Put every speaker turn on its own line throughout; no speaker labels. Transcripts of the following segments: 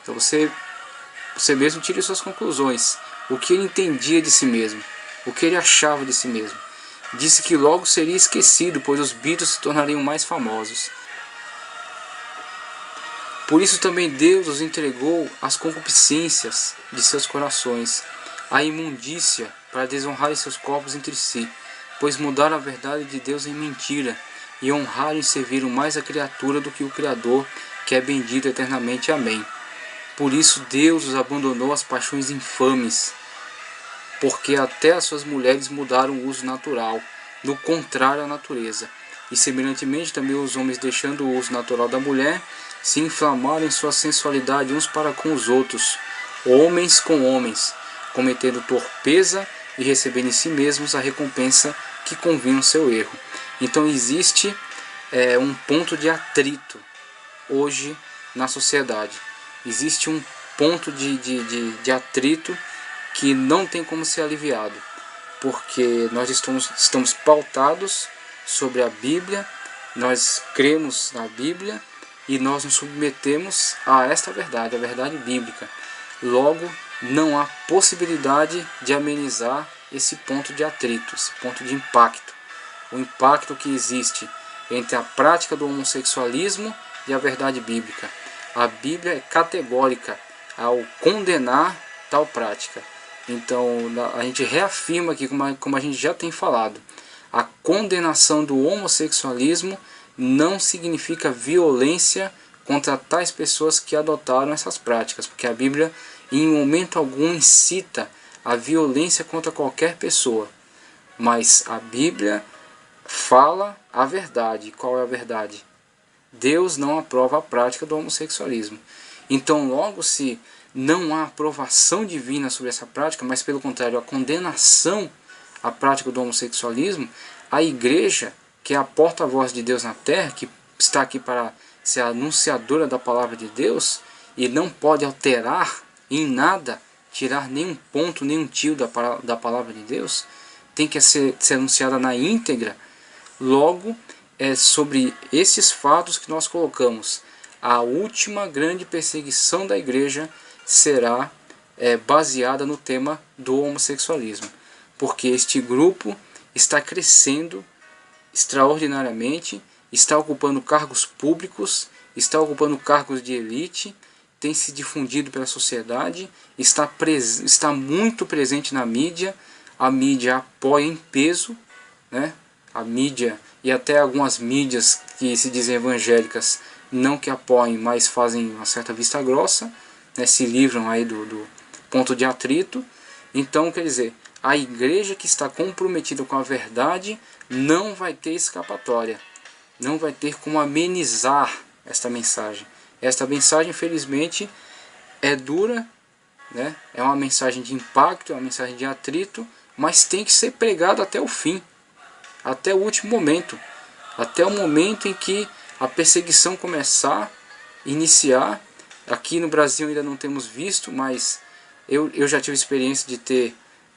Então você mesmo tire suas conclusões. O que ele entendia de si mesmo, o que ele achava de si mesmo. Disse que logo seria esquecido, pois os Beatles se tornariam mais famosos. Por isso também Deus os entregou às concupiscências de seus corações, à imundícia, para desonrarem seus corpos entre si, pois mudaram a verdade de Deus em mentira, e honraram e serviram mais a criatura do que o Criador, que é bendito eternamente. Amém. Por isso Deus os abandonou às paixões infames, porque até as suas mulheres mudaram o uso natural, do contrário à natureza. E semelhantemente também os homens, deixando o uso natural da mulher, se inflamaram em sua sensualidade uns para com os outros, homens com homens, cometendo torpeza e recebendo em si mesmos a recompensa que convinha ao seu erro. Então existe um ponto de atrito hoje na sociedade. Existe um ponto de atrito que não tem como ser aliviado, porque nós estamos pautados sobre a Bíblia, nós cremos na Bíblia e nós nos submetemos a esta verdade, a verdade bíblica. Logo, não há possibilidade de amenizar esse ponto de atrito, esse ponto de impacto. O impacto que existe entre a prática do homossexualismo e a verdade bíblica. A Bíblia é categórica ao condenar tal prática. Então a gente reafirma aqui, como a gente já tem falado, a condenação do homossexualismo não significa violência contra tais pessoas que adotaram essas práticas, porque a Bíblia em momento algum incita a violência contra qualquer pessoa, mas a Bíblia fala a verdade. Qual é a verdade? Deus não aprova a prática do homossexualismo. Então logo, se não há aprovação divina sobre essa prática, mas pelo contrário a condenação à prática do homossexualismo, a igreja, que é a porta-voz de Deus na terra, que está aqui para ser a anunciadora da palavra de Deus, e não pode alterar em nada, tirar nenhum ponto, nenhum tio da palavra de Deus, tem que ser anunciada na íntegra. Logo, é sobre esses fatos que nós colocamos. A última grande perseguição da igreja será baseada no tema do homossexualismo, porque este grupo está crescendo extraordinariamente, está ocupando cargos públicos, está ocupando cargos de elite, tem se difundido pela sociedade, está muito presente na mídia. A mídia apoia em peso, né? A mídia e até algumas mídias que se dizem evangélicas, não que apoiem, mas fazem uma certa vista grossa, né? Se livram aí do ponto de atrito. Então, quer dizer, a igreja que está comprometida com a verdade não vai ter escapatória, não vai ter como amenizar esta mensagem. Esta mensagem, infelizmente, é dura, né? É uma mensagem de impacto, é uma mensagem de atrito, mas tem que ser pregada até o fim, até o último momento, até o momento em que a perseguição começar, iniciar. Aqui no Brasil ainda não temos visto, mas eu já tive experiência de ter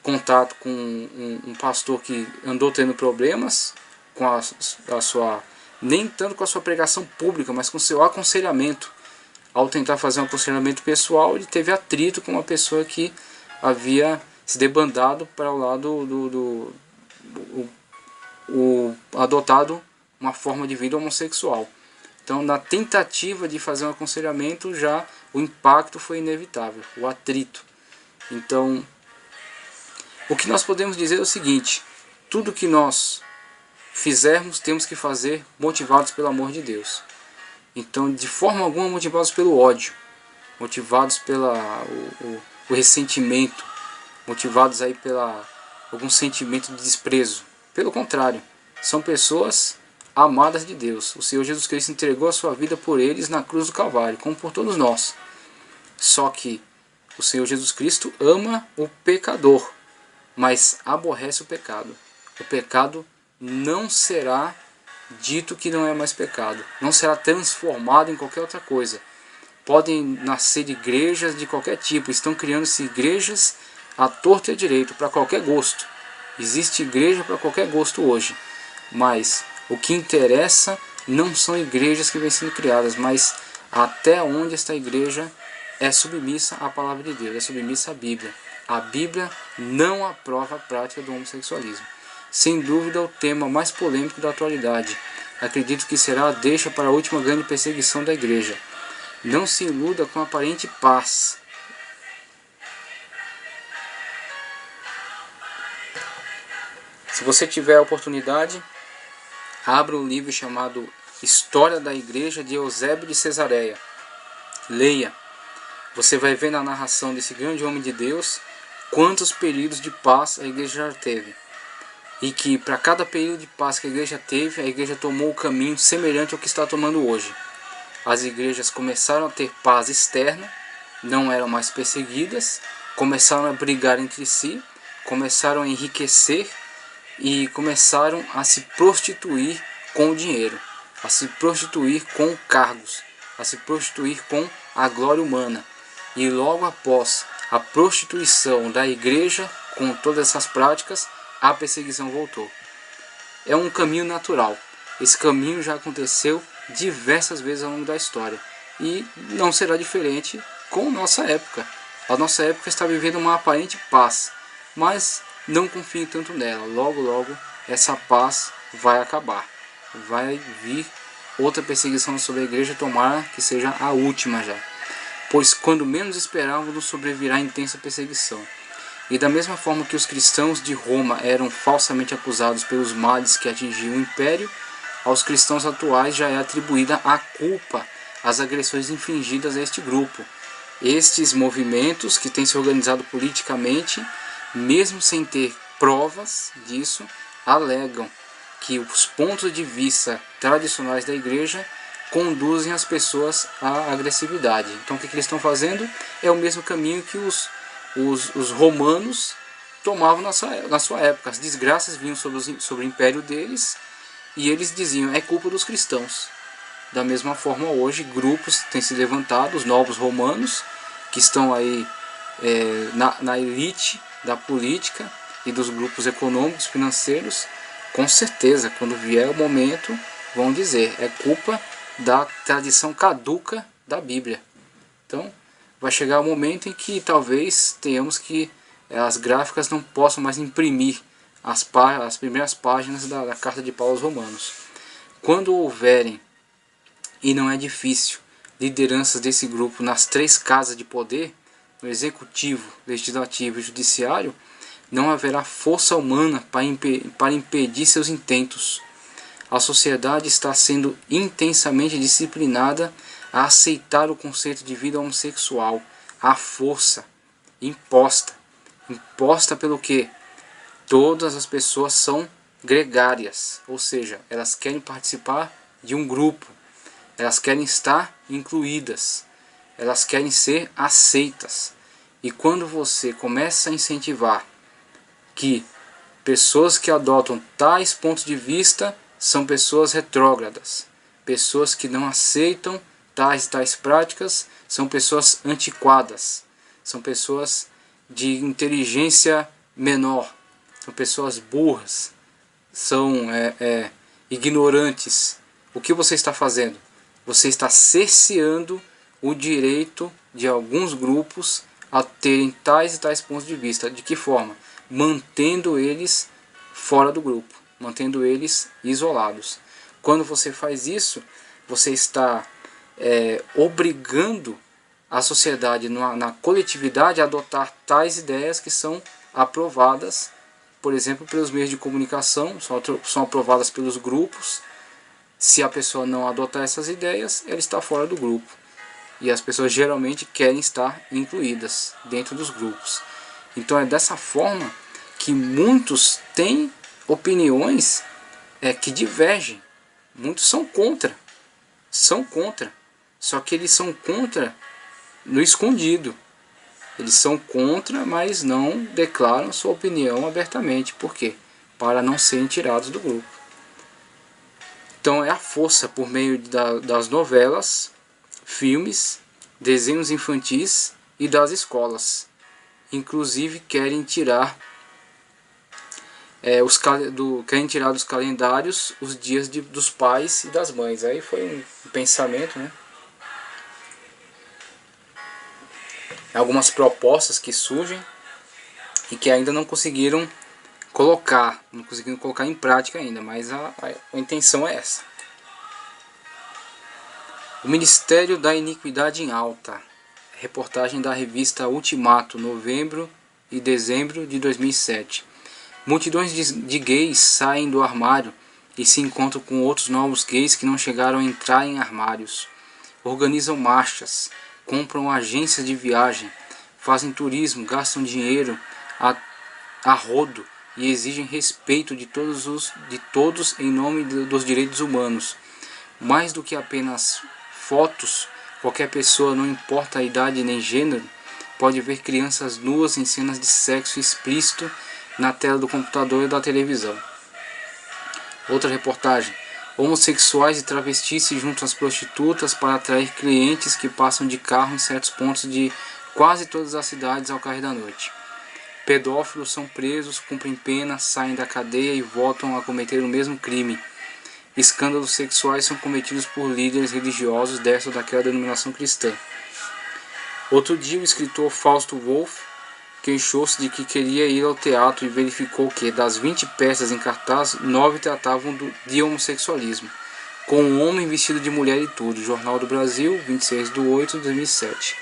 contato com um pastor que andou tendo problemas com a sua, nem tanto com a sua pregação pública, mas com o seu aconselhamento. Ao tentar fazer um aconselhamento pessoal, ele teve atrito com uma pessoa que havia se debandado para o lado adotado uma forma de vida homossexual. Então, na tentativa de fazer um aconselhamento, já o impacto foi inevitável, o atrito. Então, o que nós podemos dizer é o seguinte: tudo que nós fizermos, temos que fazer motivados pelo amor de Deus. Então, de forma alguma motivados pelo ódio, motivados pelo ressentimento, motivados aí pela algum sentimento de desprezo. Pelo contrário, são pessoas amadas de Deus. O Senhor Jesus Cristo entregou a sua vida por eles na cruz do Calvário, como por todos nós. Só que o Senhor Jesus Cristo ama o pecador, mas aborrece o pecado. O pecado não será dito que não é mais pecado, não será transformado em qualquer outra coisa. Podem nascer igrejas de qualquer tipo, estão criando-se igrejas à torta e à direito, para qualquer gosto. Existe igreja para qualquer gosto hoje, mas o que interessa não são igrejas que vêm sendo criadas, mas até onde esta igreja é submissa à palavra de Deus, é submissa à Bíblia. A Bíblia não aprova a prática do homossexualismo. Sem dúvida, é o tema mais polêmico da atualidade. Acredito que será a deixa para a última grande perseguição da igreja. Não se iluda com a aparente paz. Se você tiver a oportunidade, abra um livro chamado História da Igreja de Eusébio de Cesareia. Leia. Você vai ver na narração desse grande homem de Deus quantos períodos de paz a igreja já teve. E que para cada período de paz que a igreja teve, a igreja tomou o caminho semelhante ao que está tomando hoje. As igrejas começaram a ter paz externa, não eram mais perseguidas, começaram a brigar entre si, começaram a enriquecer e começaram a se prostituir com o dinheiro, a se prostituir com cargos, a se prostituir com a glória humana. E logo após a prostituição da igreja com todas essas práticas, a perseguição voltou. É um caminho natural. Esse caminho já aconteceu diversas vezes ao longo da história e não será diferente com nossa época. A nossa época está vivendo uma aparente paz, mas não confie tanto nela. Logo, logo, essa paz vai acabar. Vai vir outra perseguição sobre a igreja, tomara que seja a última já. Pois quando menos esperávamos, nos sobrevirá intensa perseguição. E da mesma forma que os cristãos de Roma eram falsamente acusados pelos males que atingiam o império, aos cristãos atuais já é atribuída a culpa às agressões infligidas a este grupo. Estes movimentos que têm se organizado politicamente, mesmo sem ter provas disso, alegam que os pontos de vista tradicionais da igreja conduzem as pessoas à agressividade. Então o que eles estão fazendo é o mesmo caminho que os romanos tomavam na sua época. As desgraças vinham sobre o império deles e eles diziam, é culpa dos cristãos. Da mesma forma hoje, grupos têm se levantado, os novos romanos, que estão aí na elite da política e dos grupos econômicos, financeiros. Com certeza, quando vier o momento, vão dizer, é culpa da tradição caduca da Bíblia. Então, vai chegar o momento em que talvez tenhamos que as gráficas não possam mais imprimir as primeiras páginas da carta de Paulo aos Romanos. Quando houverem, e não é difícil, lideranças desse grupo nas 3 casas de poder, no executivo, legislativo e judiciário, não haverá força humana para impedir seus intentos. A sociedade está sendo intensamente disciplinada a aceitar o conceito de vida homossexual, à força, imposta. Imposta pelo quê? Todas as pessoas são gregárias, ou seja, elas querem participar de um grupo, elas querem estar incluídas, elas querem ser aceitas. E quando você começa a incentivar que pessoas que adotam tais pontos de vista são pessoas retrógradas, pessoas que não aceitam tais práticas, são pessoas antiquadas, são pessoas de inteligência menor, são pessoas burras, são ignorantes. O que você está fazendo? Você está cerceando o direito de alguns grupos a terem tais e tais pontos de vista. De que forma? Mantendo eles fora do grupo, mantendo eles isolados. Quando você faz isso, você está obrigando a sociedade na coletividade a adotar tais ideias que são aprovadas, por exemplo, pelos meios de comunicação, são aprovadas pelos grupos. Se a pessoa não adotar essas ideias, ela está fora do grupo. E as pessoas geralmente querem estar incluídas dentro dos grupos. Então é dessa forma que muitos têm opiniões que divergem. Muitos são contra. Só que eles são contra no escondido. Eles são contra, mas não declaram sua opinião abertamente. Por quê? Para não serem tirados do grupo. Então é a força por meio das novelas, filmes, desenhos infantis e das escolas. Inclusive querem tirar dos calendários os dias dos pais e das mães. Aí foi um pensamento, né? algumas propostas que surgem e que ainda não conseguiram colocar em prática ainda, mas a intenção é essa. O Ministério da Iniquidade em Alta. Reportagem da revista Ultimato, novembro e dezembro de 2007. Multidões de gays saem do armário e se encontram com outros novos gays que não chegaram a entrar em armários. Organizam marchas, compram agências de viagem, fazem turismo, gastam dinheiro a rodo e exigem respeito de todos em nome dos direitos humanos. Mais do que apenas fotos, qualquer pessoa, não importa a idade nem gênero, pode ver crianças nuas em cenas de sexo explícito na tela do computador e da televisão. Outra reportagem. Homossexuais e travestis se juntam às prostitutas para atrair clientes que passam de carro em certos pontos de quase todas as cidades ao cair da noite. Pedófilos são presos, cumprem pena, saem da cadeia e voltam a cometer o mesmo crime. Escândalos sexuais são cometidos por líderes religiosos dessa ou daquela denominação cristã. Outro dia, o escritor Fausto Wolff queixou-se de que queria ir ao teatro e verificou que, das 20 peças em cartaz, 9 tratavam de homossexualismo, com um homem vestido de mulher e tudo. Jornal do Brasil, 26/8/2007.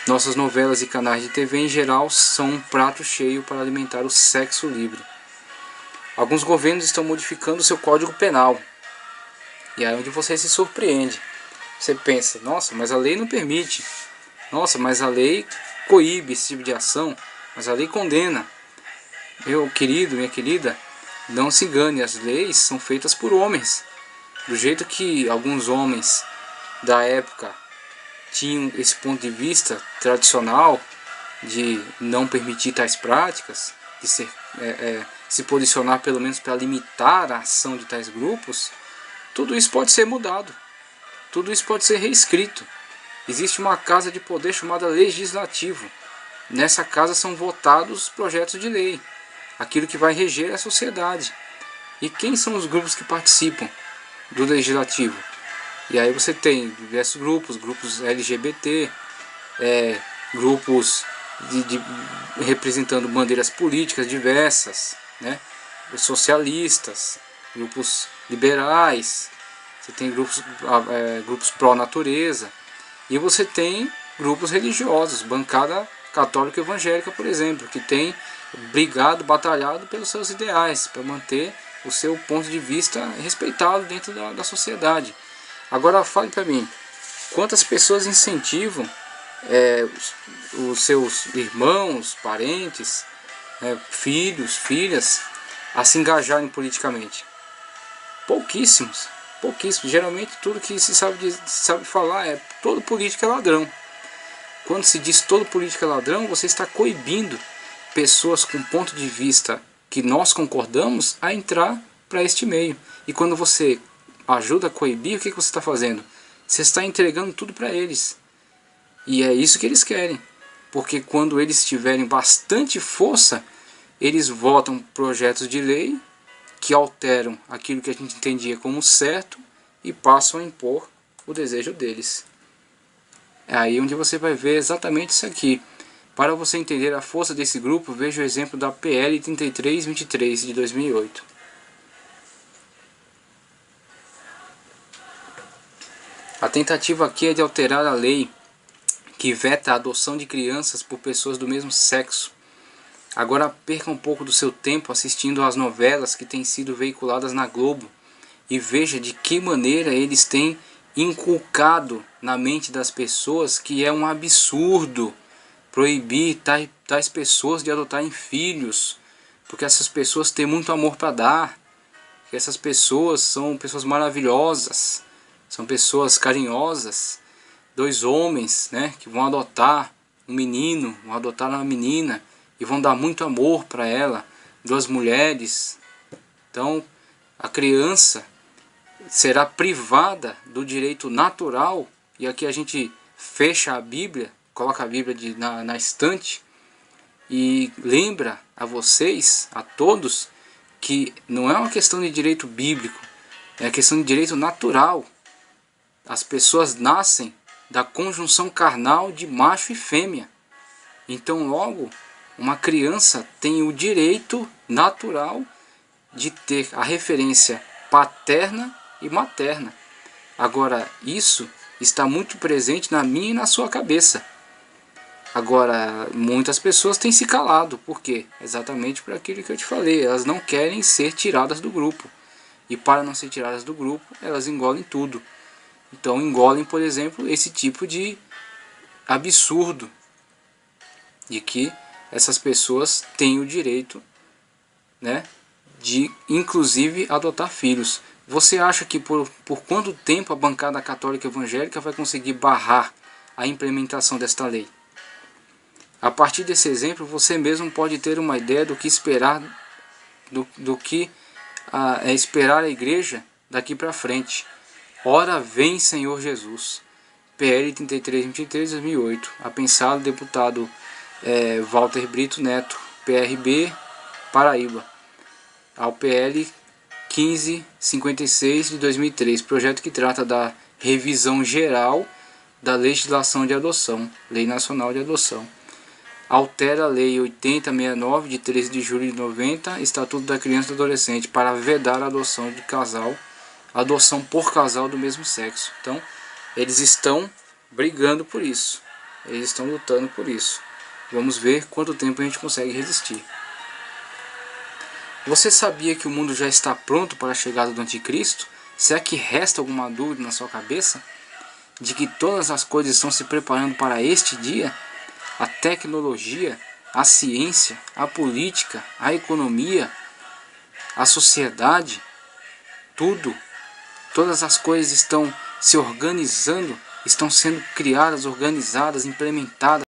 Nossas novelas e canais de TV em geral são um prato cheio para alimentar o sexo livre. Alguns governos estão modificando seu código penal. E aí é onde você se surpreende. Você pensa, nossa, mas a lei não permite. Nossa, mas a lei coíbe esse tipo de ação. Mas a lei condena. Meu querido, minha querida, não se engane, as leis são feitas por homens. Do jeito que alguns homens da época tinham esse ponto de vista tradicional de não permitir tais práticas, de se posicionar pelo menos para limitar a ação de tais grupos, tudo isso pode ser mudado, tudo isso pode ser reescrito. Existe uma casa de poder chamada Legislativo. Nessa casa são votados projetos de lei, aquilo que vai reger a sociedade. E quem são os grupos que participam do Legislativo? E aí você tem diversos grupos LGBT, grupos representando bandeiras políticas diversas, né? Os socialistas, grupos liberais, você tem grupos pró-natureza, e você tem grupos religiosos, bancada católica e evangélica, por exemplo, que tem batalhado pelos seus ideais, para manter o seu ponto de vista respeitado dentro da sociedade. Agora fale para mim, quantas pessoas incentivam os seus irmãos, parentes, filhos, filhas, a se engajarem politicamente? Pouquíssimos. Geralmente tudo que se sabe falar é todo político é ladrão. Quando se diz todo político é ladrão, você está coibindo pessoas com ponto de vista que nós concordamos a entrar para este meio. E quando você ajuda a coibir, o que você está fazendo? Você está entregando tudo para eles. E é isso que eles querem. Porque quando eles tiverem bastante força, eles votam projetos de lei que alteram aquilo que a gente entendia como certo e passam a impor o desejo deles. É aí onde você vai ver exatamente isso aqui. Para você entender a força desse grupo, veja o exemplo da PL 3323 de 2008. A tentativa aqui é de alterar a lei que veta a adoção de crianças por pessoas do mesmo sexo. Agora perca um pouco do seu tempo assistindo às novelas que têm sido veiculadas na Globo e veja de que maneira eles têm inculcado na mente das pessoas que é um absurdo proibir tais pessoas de adotarem filhos, porque essas pessoas têm muito amor para dar, que essas pessoas são pessoas maravilhosas, são pessoas carinhosas. Dois homens, né, que vão adotar um menino, vão adotar uma menina e vão dar muito amor para ela. Duas mulheres. Então a criança será privada do direito natural, e aqui a gente fecha a Bíblia, coloca a Bíblia na estante e lembra a vocês, a todos, que não é uma questão de direito bíblico, é uma questão de direito natural. As pessoas nascem da conjunção carnal de macho e fêmea. Então, logo, uma criança tem o direito natural de ter a referência paterna e materna. Agora, isso está muito presente na minha e na sua cabeça. Agora, muitas pessoas têm se calado. Por quê? Exatamente por aquilo que eu te falei. Elas não querem ser tiradas do grupo. E para não ser tiradas do grupo, elas engolem tudo. Então, engolem, por exemplo, esse tipo de absurdo de que essas pessoas têm o direito, né, de, inclusive, adotar filhos. Você acha que por quanto tempo a bancada católica evangélica vai conseguir barrar a implementação desta lei? A partir desse exemplo, você mesmo pode ter uma ideia do que esperar, do que esperar a igreja daqui para frente. Ora vem, Senhor Jesus. PL 3323 de 2008. Apensado, deputado Walter Brito Neto, PRB, Paraíba. Ao PL 1556 de 2003, projeto que trata da revisão geral da legislação de adoção, Lei Nacional de Adoção. Altera a Lei 8069 de 13 de julho de 90, Estatuto da Criança e do Adolescente, para vedar a adoção de casal, adoção por casal do mesmo sexo. Então, eles estão brigando por isso, eles estão lutando por isso. Vamos ver quanto tempo a gente consegue resistir. Você sabia que o mundo já está pronto para a chegada do Anticristo? Será que resta alguma dúvida na sua cabeça de que todas as coisas estão se preparando para este dia? A tecnologia, a ciência, a política, a economia, a sociedade, todas as coisas estão se organizando, estão sendo criadas, organizadas, implementadas